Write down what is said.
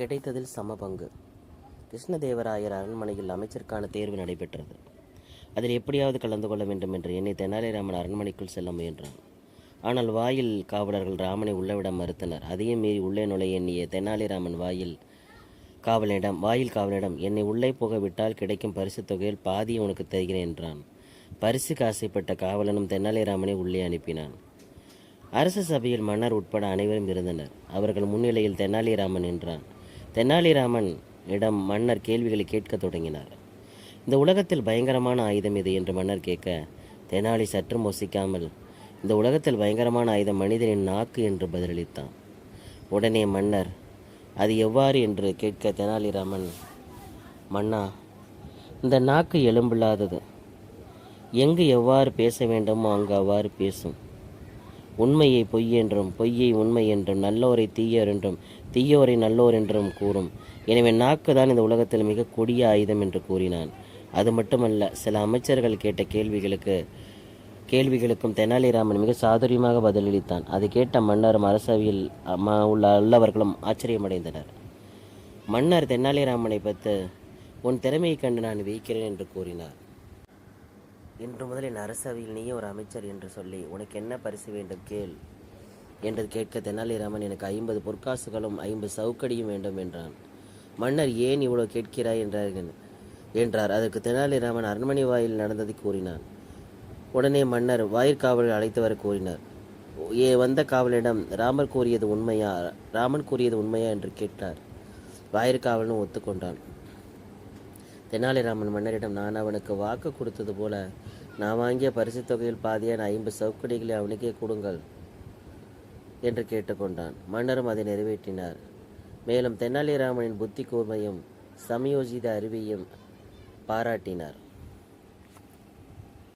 கிடைத்ததில் சமபங்கு. கிருஷ்ணதேவராயர் அரண்மனையில் அமைச்சருக்கான தேர்வு நடைபெற்றது. அதில் எப்படியாவது கலந்து கொள்ள வேண்டும் என்று எண்ணி தெனாலிராமன் அரண்மனைக்குள் செல்ல முயன்றான். ஆனால் வாயில் காவலர்கள் ராமனை உள்ளவிட மறுத்தனர். அதையும் மீறி உள்ளே நுழைய எண்ணிய தெனாலிராமன் வாயில் காவலனிடம் என்னை உள்ளே போக விட்டால் கிடைக்கும் பரிசு தொகையில் பாதியை உனக்கு தருகிறேன் என்றான். பரிசுக்கு ஆசைப்பட்ட காவலனும் தெனாலிராமனை உள்ளே அனுப்பினான். அரச சபையில் மன்னர் உட்பட அனைவரும் இருந்தனர். அவர்கள் முன்னிலையில் தெனாலிராமன் நின்றான். தெனாலிராமன் இடம் மன்னர் கேள்விகளை கேட்க தொடங்கினார். இந்த உலகத்தில் பயங்கரமான ஆயுதம் எது என்று மன்னர் கேட்க, தெனாலி சற்றும் யோசிக்காமல் இந்த உலகத்தில் பயங்கரமான ஆயுதம் மனிதனின் நாக்கு என்று பதிலளித்தான். உடனே மன்னர் அது எவ்வாறு என்று கேட்க, தெனாலிராமன், மன்னா, இந்த நாக்கு எலும்பில்லாதது. எங்கு எவ்வாறு பேச வேண்டுமோ அங்கு அவ்வாறு பேசும். உண்மையை பொய் என்றும் பொய்யை உண்மை என்றும் நல்லோரை தீயோர் என்றும் தீயோரை நல்லோர் என்றும் கூறும். எனவே நாக்கு தான் இந்த உலகத்தில் மிக கொடிய ஆயுதம் என்று கூறினான். அது மட்டுமல்ல, சில அமைச்சர்கள் கேட்ட கேள்விகளுக்கும் தெனாலிராமன் மிக சாதுரியமாக பதிலளித்தான். அதை கேட்ட மன்னரும் அரசவையில் உள்ள உள்ளவர்களும் ஆச்சரியமடைந்தனர். மன்னர் தெனாலிராமனை பார்த்து, உன் திறமையை கண்டு நான் வியக்கிறேன் என்று கூறினார். இன்று முதல் என் அரசவையில் நீயே ஒரு அமைச்சர் என்று சொல்லி உனக்கு என்ன பரிசு வேண்டும் கேள் என்று கேட்க, தெனாலிராமன் எனக்கு 50 பொற்காசுகளும் 50 சவுக்கடியும் வேண்டும் என்றான். மன்னர் ஏன் இவ்வளவு கேட்கிறாய் என்றார். அதற்கு தெனாலிராமன் அரண்மனை வாயில் நடந்ததை கூறினான். உடனே மன்னர் வாயிற்காவலரை அழைத்து வர கூறினார். வந்த காவலிடம் ராமன் கூறியது உண்மையா என்று கேட்டார். வாயிற்காவலனும் ஒத்துக்கொண்டான். தெனாலிராமன் மன்னரிடம், நான் அவனுக்கு வாக்கு கொடுத்தது போல நான் வாங்கிய பரிசு தொகையில் பாதியான 50 சவுக்கடிகளை அவனுக்கே கொடுங்கள் என்று கேட்டுக்கொண்டான். மன்னரும் அதை நிறைவேற்றினார். மேலும் தெனாலிராமனின் புத்தி கூர்மையும் சமயோஜித அறிவையும் பாராட்டினார்.